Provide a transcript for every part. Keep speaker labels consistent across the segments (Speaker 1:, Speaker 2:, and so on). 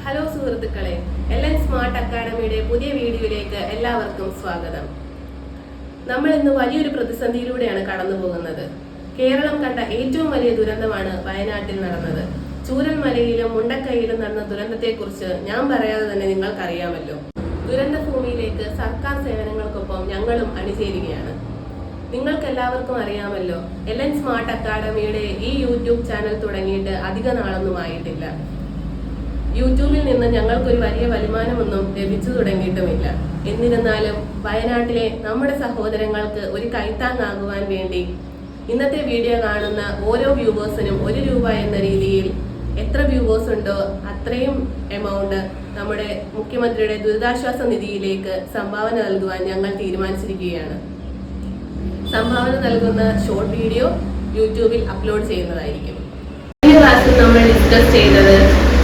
Speaker 1: Hello സുഹൃത്തുക്കളെ, LN smart അക്കാഡമിയുടെ പുതിയ വീഡിയോയിലേക്ക് എല്ലാവർക്കും സ്വാഗതം. നമ്മൾ ഇന്ന് വലിയൊരു പ്രതിസന്ധിയിലൂടെയാണ് കടന്നു പോകുന്നത്. കേരളം കണ്ട ഏറ്റവും വലിയ ദുരന്തമാണ് വയനാട്ടിൽ നടന്നത്. ചൂരൽമലയിലും മുണ്ടക്കൈയിലും നടന്ന ദുരന്തത്തെക്കുറിച്ച് ഞാൻ പറയാതെ തന്നെ നിങ്ങൾക്കറിയാമല്ലോ. ദുരന്ത ഭൂമിയിലേക്ക് സർക്കാർ സേവനങ്ങൾക്കൊപ്പം ഞങ്ങളും അണിചേരുകയാണ്. നിങ്ങൾക്ക് എല്ലാവർക്കും അറിയാമല്ലോ, LN സ്മാർട്ട് അക്കാഡമിയുടെ ഈ യൂട്യൂബ് ചാനൽ തുടങ്ങിയിട്ട് അധിക നാളൊന്നും ആയിട്ടില്ല. യൂട്യൂബിൽ നിന്ന് ഞങ്ങൾക്കൊരു വലിയ വരുമാനമൊന്നും ലഭിച്ചു തുടങ്ങിയിട്ടുമില്ല. എന്നിരുന്നാലും വയനാട്ടിലെ നമ്മുടെ സഹോദരങ്ങൾക്ക് ഒരു കൈത്താങ്ങാകുവാൻ വേണ്ടി ഇന്നത്തെ വീഡിയോ കാണുന്ന ഓരോ വ്യൂവേഴ്സിനും ₹1 എന്ന രീതിയിൽ എത്ര വ്യൂവേഴ്സ് ഉണ്ടോ അത്രയും എമൗണ്ട് നമ്മുടെ മുഖ്യമന്ത്രിയുടെ ദുരിതാശ്വാസ നിധിയിലേക്ക് സംഭാവന നൽകുവാൻ ഞങ്ങൾ തീരുമാനിച്ചിരിക്കുകയാണ്. സംഭാവന നൽകുന്ന ഷോർട്ട് വീഡിയോ യൂട്യൂബിൽ അപ്ലോഡ് ചെയ്യുന്നതായിരിക്കും. കഴിഞ്ഞ ക്ലാസ്സിൽ നമ്മൾ ഡിസ്കസ് ചെയ്തത്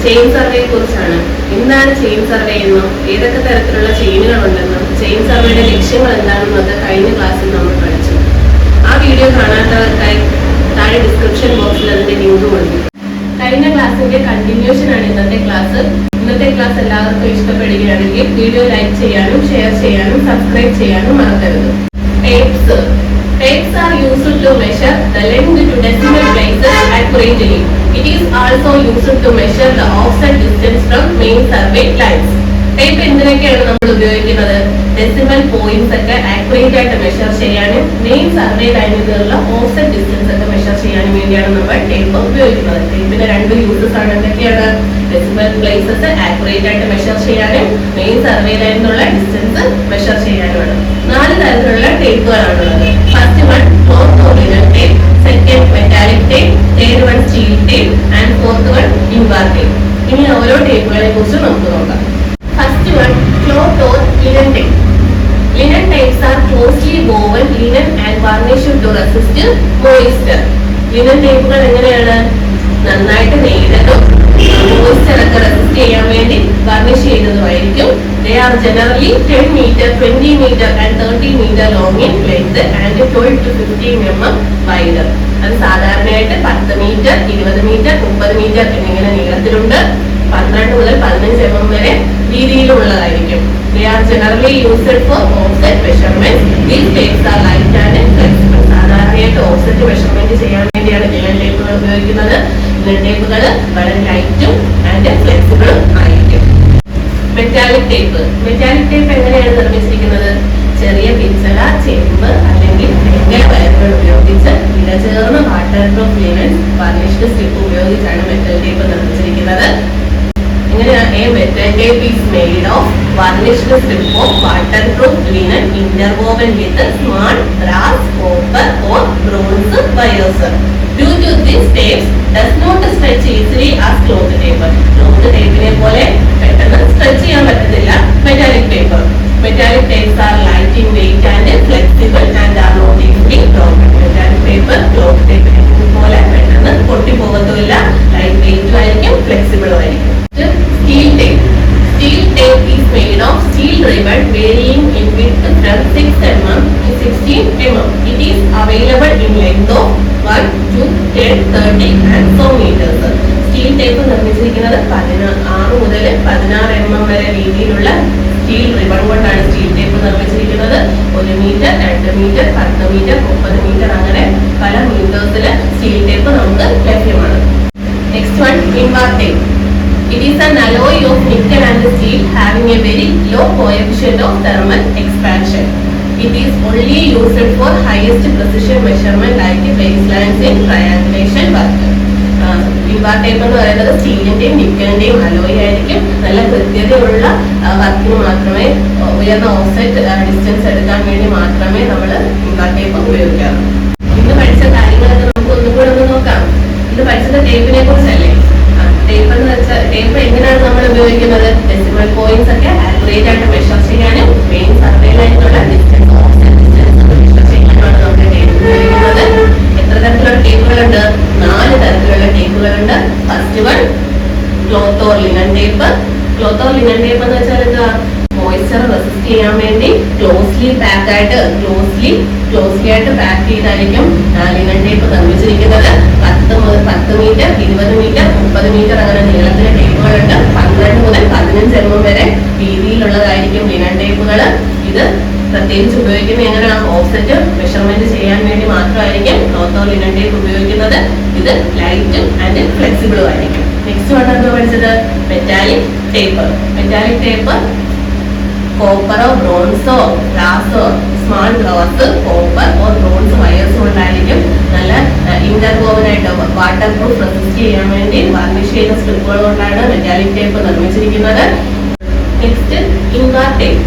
Speaker 1: ചെയിൻ സർവേയെ കുറിച്ചാണ്. എന്താണ് ചെയിൻ സർവേ എന്നും ഏതൊക്കെ തരത്തിലുള്ള ചെയിനുകൾ ഉണ്ടെന്നും ചെയിൻ സർവേയുടെ ലക്ഷ്യങ്ങൾ എന്താണെന്നൊക്കെ കഴിഞ്ഞ ക്ലാസ്സിൽ നമ്മൾ പഠിച്ചു. ആ വീഡിയോ കാണാത്തവർക്കായി താഴെ ഡിസ്ക്രിപ്ഷൻ ബോക്സിൽ അതിന്റെ ലിങ്ക് കൊടുക്കും. കഴിഞ്ഞ ക്ലാസ്സിന്റെ കണ്ടിന്യൂഷൻ ആണ് ഇന്നത്തെ ക്ലാസ്. ഇന്നത്തെ ക്ലാസ് എല്ലാവർക്കും ഇഷ്ടപ്പെടുകയാണെങ്കിൽ വീഡിയോ ലൈക്ക് ചെയ്യാനും ഷെയർ ചെയ്യാനും സബ്സ്ക്രൈബ് ചെയ്യാനും മറക്കരുത്. Tapes are used to measure the length to decimal places accurately. It is also used to measure the offset distance from main survey lines. Tape എന്തിനൊക്കെയാണ് നമ്മൾ ഉപയോഗിക്കുന്നത്? ഡെസിമൽ പോയിന്റ്സ് ഒക്കെ accurate ആയിട്ട് measure ചെയ്യാനും main survey ലൈനിലുള്ള offset distance ഒക്കെ measure ചെയ്യാനും വേണ്ടിയാണ് നമ്മൾ ടേപ്പ് ഉപയോഗിക്കുന്നത്. ടേപ്പിന്റെ രണ്ട് യൂസസ് ആണ്. എന്തൊക്കെയാണ്? ഡെസിമൽ പ്ലേസസ് ആക്യുറേറ്റ് ആയിട്ട് മെഷർ ചെയ്യാനും മെയിൻ സർവേ ലൈനിലുള്ള ഡിസ്റ്റൻസ് മെഷർ ചെയ്യാനുമാണ്. 4 തരത്തിലുള്ള ടേപ്പുകളാണുള്ളത്. First one cloth or linen tape, second metallic tape, third one steel tape and fourth one invar tape. ഇനി ഓരോ ടേപ്പുകളെ കുറിച്ച് നമുക്ക് നോക്കാം. First one, cloth or linen tape. Linen tapes are closely woven linen and varnished to resist moisture. Linen tapeകൾ എങ്ങനെയാണ്? നന്നായിട്ട് നെയ്തതും moisture ഒക്കെ resist ചെയ്യാൻ വേണ്ടി varnish ചെയ്തതുമായിരിക്കും. They are generally 10 meter, 20 meter and 30 meter long in length and 12 to 15 mm wide. അത് സാധാരണയായിട്ട് 10 metre, 20 metre, 30 metre എന്നിങ്ങനെ നീളത്തിലുണ്ട്. 12 മുതൽ 15 mm വരെ രീതിയിലുള്ളതായിരിക്കും. They are generally used for offset measurements. These tapes are light and flexible. സാധാരണയായിട്ട് offset measurement ചെയ്യാൻ വേണ്ടിയാണ് linen ടേപ്പുകൾ ഉപയോഗിക്കുന്നത്. Linen ടേപ്പുകൾ വളരെ ലൈറ്റും ആൻഡ് ഫ്ലെക്സിബിളും ആയിരിക്കും. Metallic tape. മെറ്റാലിക് ടേപ്പ് എങ്ങനെയാണ് നിർമ്മിച്ചിരിക്കുന്നത്? ചെറിയ പിച്ചള, ചെമ്പ് അല്ലെങ്കിൽ വെങ്കല വയറുകൾ ഉപയോഗിച്ച് ഇടചേർന്ന വാട്ടർ പ്രൂഫ് ലിനൻ വാർണിഷ്ഡ് സ്ട്രിപ്പ് ഉപയോഗിച്ചാണ് മെറ്റൽ ടേപ്പ് നിർമ്മിച്ചിരിക്കുന്നത്. A metal tape is made of varnished strip of waterproof linen interwoven with small brass, copper or bronze wires. Due to this, tapes does not stretch easily as cloth tape. Cloth tape ne pole pettannu stretch cheyan pattilla metallic tape. Metallic tapes are light in weight and flexible and are not easily broken. Metallic tape cloth tape ne pole pettannu potti pogathilla, light weight ആയിരിക്കും, flexible ആയിരിക്കും. Steel tape. Steel tape is made of steel ribbon varying in width from 6 mm to 16 mm. It is available in length of 1 to 10, 30 and so meters. Steel tape നിർമ്മിച്ചിരിക്കുന്നത് 6 മുതൽ 16 mm വരെ വീതിയിലുള്ള steel ribbon കൊണ്ടാണ് steel tape നിർമ്മിച്ചിരിക്കുന്നത്. 1 metre, 2 metre, 10 metre, 30 metre അങ്ങനെ പല മീറ്റേഴ്സിൽ steel tape നമുക്ക് ലഭ്യമാണ്. Next one, invar tape. It is an alloy of nickel and steel having a very low coefficient of thermal expansion. It is only used for highest precision measurement like baselines in triangulation work. Invar tape എന്ന് പറയുന്നത് സ്റ്റീലിന്റെയും നിക്കലിന്റെയും alloy ആയിരിക്കും. നല്ല കൃത്യതയുള്ള വർക്കിന് മാത്രമേ, ഉയർന്ന offset distance എടുക്കാൻ വേണ്ടി മാത്രമേ നമ്മൾ ഇൻവാർ ടേപ്പ് ഉപയോഗിക്കാറുള്ളൂ. ഇന്ന് പഠിച്ച കാര്യങ്ങളൊക്കെ നമുക്ക് ഒന്നും കൂടെ ഒന്ന് നോക്കാം. ഇന്ന് പഠിച്ചത് ടേപ്പിനെ കുറിച്ചല്ലേ. ടേപ്പ് എന്ന് വെച്ചാൽ ടേപ്പ് എങ്ങനെയാണ് നമ്മൾ ഉപയോഗിക്കുന്നത്? ഡെസിമൽ പോയിന്റ്സ് ഒക്കെ ആക്യുറേറ്റ് ആയിട്ട് മെഷർ ചെയ്യാനും മെയിൻ സർവേ ലൈനിലുള്ള ഡിസ്റ്റൻസ്, ഓഫ്സെറ്റ് ഡിസ്റ്റൻസ് മെഷർ ചെയ്യാനുമാണ് നമ്മൾ ടേപ്പ് ഉപയോഗിക്കുന്നത്. എത്ര തരത്തിലുള്ള ടേപ്പുകളുണ്ട്? 4 തരത്തിലുള്ള ടേപ്പുകളുണ്ട്. First one, cloth or linen tape. Cloth or linen tape എന്ന് വെച്ചാൽ എന്താ? മോയ്സ്ചർ റെസിസ്റ്റ് ചെയ്യാൻ വേണ്ടി ക്ലോസ്ലി ആയിട്ട് പാക്ക് ചെയ്തായിരിക്കും ലിനൻ ടേപ്പ് നിർമ്മിച്ചിരിക്കുന്നത്. 10 മുതൽ 10 മീറ്റർ, 20 മീറ്റർ, 30 മീറ്റർ അങ്ങനെ നീളത്തിലെ ടേപ്പുകളുണ്ട്. 12 മുതൽ 15 mm വരെ വീതിയിലുള്ളതായിരിക്കും ലിനൻ ടേപ്പുകൾ. ഇത് പ്രത്യേകിച്ച് ഉപയോഗിക്കുന്നത് എങ്ങനെയാണ്? ഓഫ്സെറ്റ് മെഷർമെന്റ് ചെയ്യാൻ വേണ്ടി മാത്രമായിരിക്കും ക്ലോത്ത് ഓർ ലിനൻ ടേപ്പ് ഉപയോഗിക്കുന്നത്. ഇത് ലൈറ്റും ആൻഡ് ഫ്ലെക്സിബിളും ആയിരിക്കും. നെക്സ്റ്റ് വൺ എന്താ പഠിച്ചത്? Metallic tape. മെറ്റാലിക് ടേപ്പ് കോപ്പറോ ബ്രോൺസോ ഗ്ലാസോ small glass copper or bronze wires കൊണ്ടായിരിക്കും നല്ല ഇന്റർവോവൻ ആയിട്ട് വാട്ടർ പ്രൂഫ് റെസിസ്റ്റ് ചെയ്യാൻ വേണ്ടി വാർണിഷ് ചെയ്ത സ്ട്രിപ്പുകൾ കൊണ്ടാണ് മെറ്റാലിക് ടേപ്പ് നിർമ്മിച്ചിരിക്കുന്നത്. Next invar tape.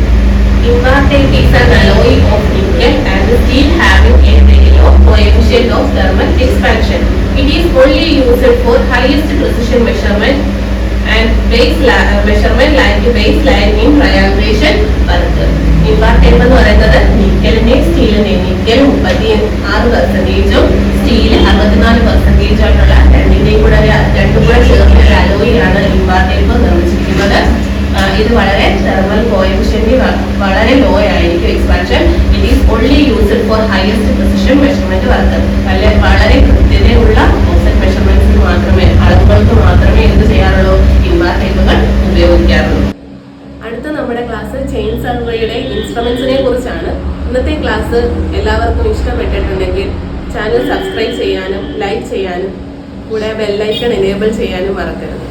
Speaker 1: Invar tape is an alloy of nickel and steel having a very low coefficient of thermal expansion. It is only used for highest precision measurement and base measurement like baseline in triangulation work. Invar tape എന്ന് പറയുന്നത് നിക്കലിന്റെ സ്റ്റീലിന്റെ nickel 36%, steel 64% ആയിട്ടുള്ള രണ്ടും കൂടെ ചേർന്ന ഒരു അലോയിലാണ് invar tape നിർമ്മിച്ചിരിക്കുന്നത്. ഇത് വളരെ തെർമൽ കോഎഫിഷ്യന്റ് വളരെ ലോ ആയിരിക്കും expansion. It is only used for highest precision measurement work. വളരെ കൃത്യതയുള്ള ഓഫ്സെറ്റ് മെഷർമെന്റ്സിന് മാത്രമേ, അളവുകൾക്ക് മാത്രമേ എന്ത് ചെയ്യാറുള്ളൂ? ഇൻവാർ ടേപ്പുകൾ ഉപയോഗിക്കാറുള്ളൂ. അടുത്ത നമ്മുടെ ക്ലാസ് ചെയിൻ സർവേയുടെ ഇൻസ്ട്രുമെന്റ്സിനെ കുറിച്ചാണ്. ഇന്നത്തെ ക്ലാസ് എല്ലാവർക്കും ഇഷ്ടപ്പെട്ടിട്ടുണ്ടെങ്കിൽ ചാനൽ സബ്സ്ക്രൈബ് ചെയ്യാനും ലൈക്ക് ചെയ്യാനും കൂടെ ബെല്ലൈക്കൺ എനേബിൾ ചെയ്യാനും മറക്കരുത്.